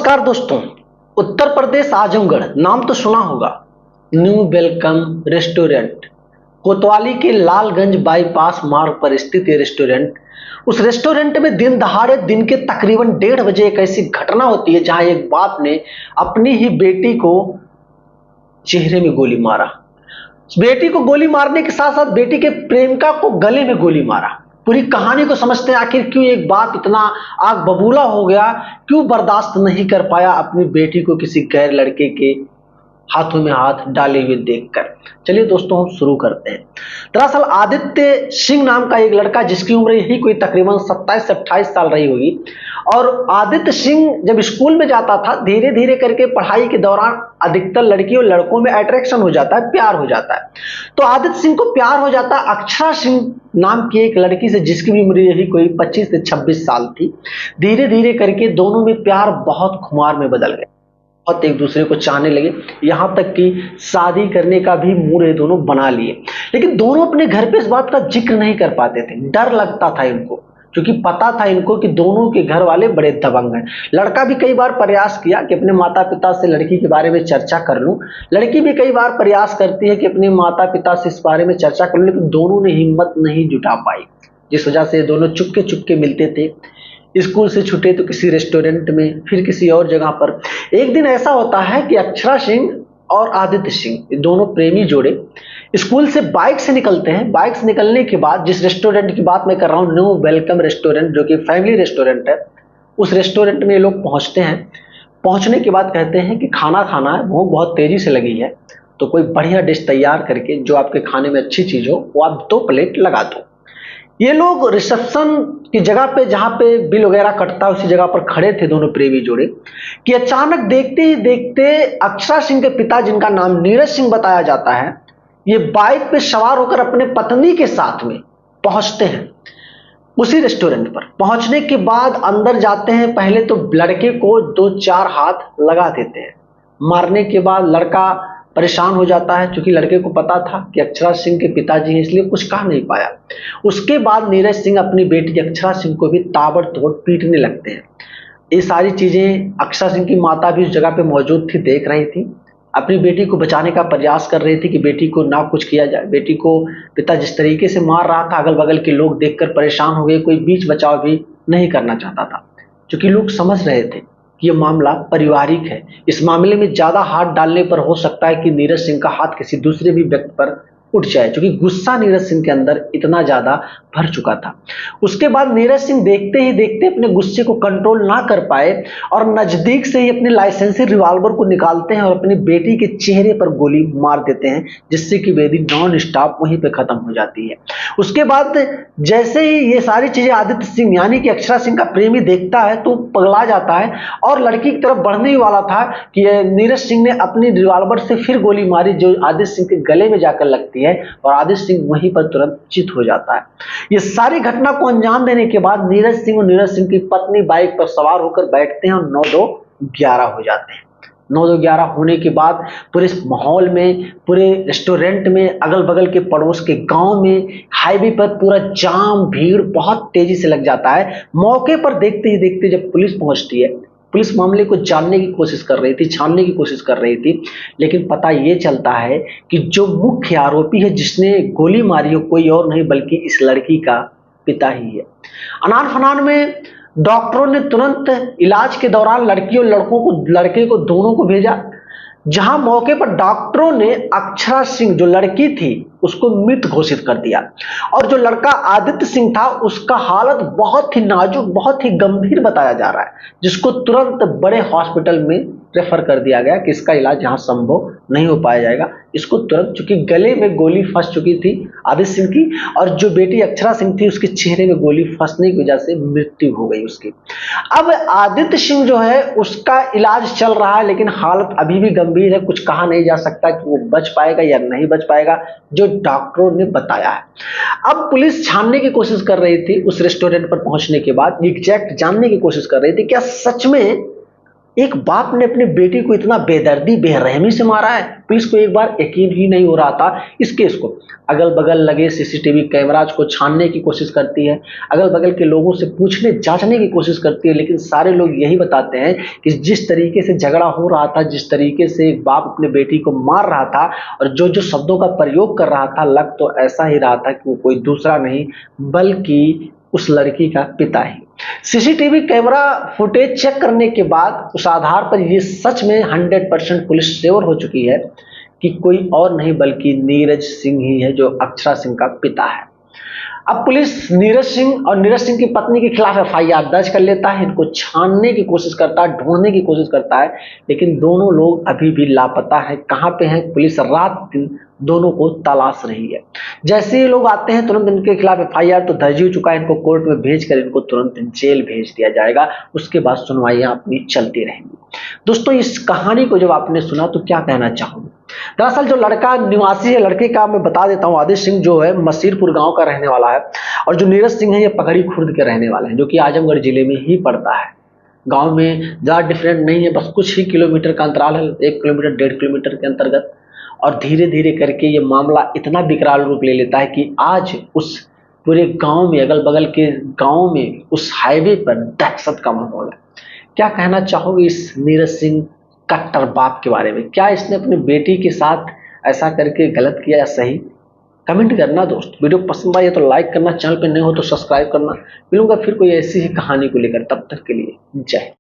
नमस्कार दोस्तों। उत्तर प्रदेश आजमगढ़ नाम तो सुना होगा। न्यू वेलकम रेस्टोरेंट कोतवाली के लालगंज बाईपास मार्ग पर स्थित ये रेस्टोरेंट। उस रेस्टोरेंट में दिन दहाड़े दिन के तकरीबन 1:30 एक ऐसी घटना होती है जहां एक बाप ने अपनी ही बेटी को चेहरे में गोली मारा। बेटी को गोली मारने के साथ साथ बेटी के प्रेमिका को गले में गोली मारा। पूरी कहानी को समझते हैं, आखिर क्यों एक बाप इतना आग बबूला हो गया, क्यों बर्दाश्त नहीं कर पाया अपनी बेटी को किसी गैर लड़के के हाथों में हाथ डाले हुए देखकर। चलिए दोस्तों, हम शुरू करते हैं। दरअसल आदित्य सिंह नाम का एक लड़का, जिसकी उम्र यही कोई तकरीबन 27 से 28 साल रही होगी, और आदित्य सिंह जब स्कूल में जाता था, धीरे धीरे करके पढ़ाई के दौरान अधिकतर लड़कियों लड़कों में अट्रैक्शन हो जाता है, प्यार हो जाता है। तो आदित्य सिंह को प्यार हो जाता है अक्षरा सिंह नाम की एक लड़की से, जिसकी भी उम्र यही कोई 25 से 26 साल थी। धीरे धीरे करके दोनों में प्यार बहुत खुमार में बदल गया, बहुत एक दूसरे को चाहने लगे, यहां तक कि शादी करने का भी मूड ये दोनों बना लिए। लेकिन दोनों अपने घर पे इस बात का जिक्र नहीं कर पाते थे, डर लगता था इनको, क्योंकि पता था इनको कि दोनों के घर वाले बड़े दबंग हैं। लड़का भी कई बार प्रयास किया कि अपने माता पिता से लड़की के बारे में चर्चा कर लूं, लड़की भी कई बार प्रयास करती है कि अपने माता पिता से इस बारे में चर्चा कर लूं, लेकिन दोनों ने हिम्मत नहीं जुटा पाई, जिस वजह से दोनों चुपके चुपके मिलते थे। स्कूल से छूटे तो किसी रेस्टोरेंट में, फिर किसी और जगह पर। एक दिन ऐसा होता है कि अक्षरा सिंह और आदित्य सिंह, दोनों प्रेमी जोड़े, स्कूल से बाइक से निकलते हैं। बाइक से निकलने के बाद, जिस रेस्टोरेंट की बात मैं कर रहा हूँ, न्यू वेलकम रेस्टोरेंट, जो कि फैमिली रेस्टोरेंट है, उस रेस्टोरेंट में ये लोग पहुंचते हैं। पहुंचने के बाद कहते हैं कि खाना खाना है, भूख बहुत तेजी से लगी है, तो कोई बढ़िया डिश तैयार करके जो आपके खाने में अच्छी चीज हो वो आप 2 प्लेट लगा दो। ये लोग रिसेप्शन की जगह पे, जहां पे बिल वगैरह कटता है, उसी जगह पर खड़े थे दोनों प्रेमी जोड़े, कि अचानक देखते ही देखते अक्षरा सिंह के पिता, जिनका नाम नीरज सिंह बताया जाता है, ये बाइक पे सवार होकर अपने पत्नी के साथ में पहुंचते हैं उसी रेस्टोरेंट पर। पहुंचने के बाद अंदर जाते हैं, पहले तो लड़के को 2-4 हाथ लगा देते हैं। मारने के बाद लड़का परेशान हो जाता है, क्योंकि लड़के को पता था कि अक्षरा सिंह के पिताजी हैं, इसलिए कुछ कह नहीं पाया। उसके बाद नीरज सिंह अपनी बेटी अक्षरा सिंह को भी ताबड़तोड़ पीटने लगते हैं। ये सारी चीजें अक्षरा सिंह की माता भी उस जगह पे मौजूद थी, देख रही थी, अपनी बेटी को बचाने का प्रयास कर रही थी कि बेटी को ना कुछ किया जाए। बेटी को पिता जिस तरीके से मार रहा था, अगल बगल के लोग देखकर परेशान हो गए, कोई बीच बचाव भी नहीं करना चाहता था, क्योंकि लोग समझ रहे थे कि ये मामला पारिवारिक है। इस मामले में ज्यादा हाथ डालने पर हो सकता है कि नीरज सिंह का हाथ किसी दूसरे भी व्यक्ति पर उठ जाए, क्योंकि गुस्सा नीरज सिंह के अंदर इतना ज्यादा भर चुका था। उसके बाद नीरज सिंह देखते ही देखते अपने गुस्से को कंट्रोल ना कर पाए और नजदीक से ही अपने लाइसेंसी रिवॉल्वर को निकालते हैं और अपनी बेटी के चेहरे पर गोली मार देते हैं, जिससे कि बेटी नॉन स्टॉप वहीं पे खत्म हो जाती है। उसके बाद जैसे ही ये सारी चीजें आदित्य सिंह यानी कि अक्षरा सिंह का प्रेमी देखता है तो पगला जाता है और लड़की की तरफ बढ़ने ही वाला था कि नीरज सिंह ने अपनी रिवॉल्वर से फिर गोली मारी, जो आदित्य सिंह के गले में जाकर लगती है, और आदित्य सिंह वहीं पर तुरंत चित हो जाता है। ये सारी घटना को अंजाम देने के बाद नीरज सिंह और नीरज सिंह की पत्नी बाइक पर सवार होकर बैठते हैं और 9-2-11 हो जाते हैं। 9-2-11 होने के बाद पूरे माहौल में, पूरे रेस्टोरेंट में, अगल बगल के पड़ोस के गांव में, हाईवे पर पूरा जाम, भीड़ बहुत तेजी से लग जाता है। मौके पर देखते ही देखते जब पुलिस पहुंचती है, पुलिस मामले को जानने की कोशिश कर रही थी, छानने की कोशिश कर रही थी, लेकिन पता ये चलता है कि जो मुख्य आरोपी है, जिसने गोली मारी है, कोई और नहीं बल्कि इस लड़की का पिता ही है। अनार फनान में डॉक्टरों ने तुरंत इलाज के दौरान लड़की और लड़के को दोनों को भेजा, जहां मौके पर डॉक्टरों ने अक्षरा सिंह, जो लड़की थी, उसको मृत घोषित कर दिया, और जो लड़का आदित्य सिंह था, उसका हालत बहुत ही नाजुक, बहुत ही गंभीर बताया जा रहा है, जिसको तुरंत बड़े हॉस्पिटल में रेफर कर दिया गया कि इसका इलाज यहां संभव नहीं हो पाया जाएगा। इसको तुरंत, चूंकि गले में गोली फंस चुकी थी आदित्य सिंह की, और जो बेटी अक्षरा सिंह थी, उसके चेहरे में गोली फंसने की वजह से मृत्यु हो गई उसकी। अब आदित्य सिंह जो है, उसका इलाज चल रहा है, लेकिन हालत अभी भी गंभीर है। कुछ कहा नहीं जा सकता कि वो बच पाएगा या नहीं बच पाएगा, जो डॉक्टरों ने बताया है। अब पुलिस छानने की कोशिश कर रही थी, उस रेस्टोरेंट पर पहुंचने के बाद एग्जैक्ट जानने की कोशिश कर रही थी, क्या सच में एक बाप ने अपनी बेटी को इतना बेदर्दी बेरहमी से मारा है। पुलिस को एक बार यकीन ही नहीं हो रहा था इस केस को। अगल बगल लगे सीसीटीवी कैमराज को छानने की कोशिश करती है, अगल बगल के लोगों से पूछने जांचने की कोशिश करती है, लेकिन सारे लोग यही बताते हैं कि जिस तरीके से झगड़ा हो रहा था, जिस तरीके से एक बाप अपने बेटी को मार रहा था और जो जो शब्दों का प्रयोग कर रहा था, लग तो ऐसा ही रहा था कि वो कोई दूसरा नहीं बल्कि उस लड़की का पिता ही। सीसीटीवी कैमरा फुटेज चेक करने के बाद उस आधार पर यह सच में 100% पुलिस श्योर हो चुकी है कि कोई और नहीं बल्कि नीरज सिंह ही है जो अक्षरा सिंह का पिता है। अब पुलिस नीरज सिंह और नीरज सिंह की पत्नी के खिलाफ एफआईआर दर्ज कर लेता है, इनको छानने की कोशिश करता है, ढूंढने की कोशिश करता है, लेकिन दोनों लोग अभी भी लापता है। कहां पे हैं? पुलिस रात दिन दोनों को तलाश रही है। जैसे ही लोग आते हैं तुरंत इनके खिलाफ एफआईआर तो दर्ज हो चुका है, इनको कोर्ट में भेजकर इनको तुरंत जेल भेज दिया जाएगा। उसके बाद सुनवाइयां अपनी चलती रहेंगी। दोस्तों, इस कहानी को जब आपने सुना तो क्या कहना चाहोगे? दरअसल जो लड़का निवासी है, लड़के का मैं बता देता हूं, आदित्य सिंह जो है मसीरपुर गांव का रहने वाला है और जो नीरज सिंह है ये पकड़ी खुर्द के रहने वाले हैं, जो कि आजमगढ़ जिले में ही पड़ता है। गांव में ज्यादा डिफरेंट नहीं है, बस कुछ ही किलोमीटर का अंतराल है, 1 किलोमीटर 1.5 किलोमीटर के अंतर्गत। और धीरे धीरे करके ये मामला इतना विकराल रूप ले लेता है कि आज उस पूरे गांव में, अगल बगल के गांव में, उस हाईवे पर दहशत का माहौल है। क्या कहना चाहोगे इस नीरज सिंह कट्टर बाप के बारे में? क्या इसने अपनी बेटी के साथ ऐसा करके गलत किया या सही? कमेंट करना दोस्त। वीडियो पसंद आई तो लाइक करना, चैनल पे नए हो तो सब्सक्राइब करना। मिलूंगा फिर कोई ऐसी ही कहानी को लेकर, तब तक के लिए जय।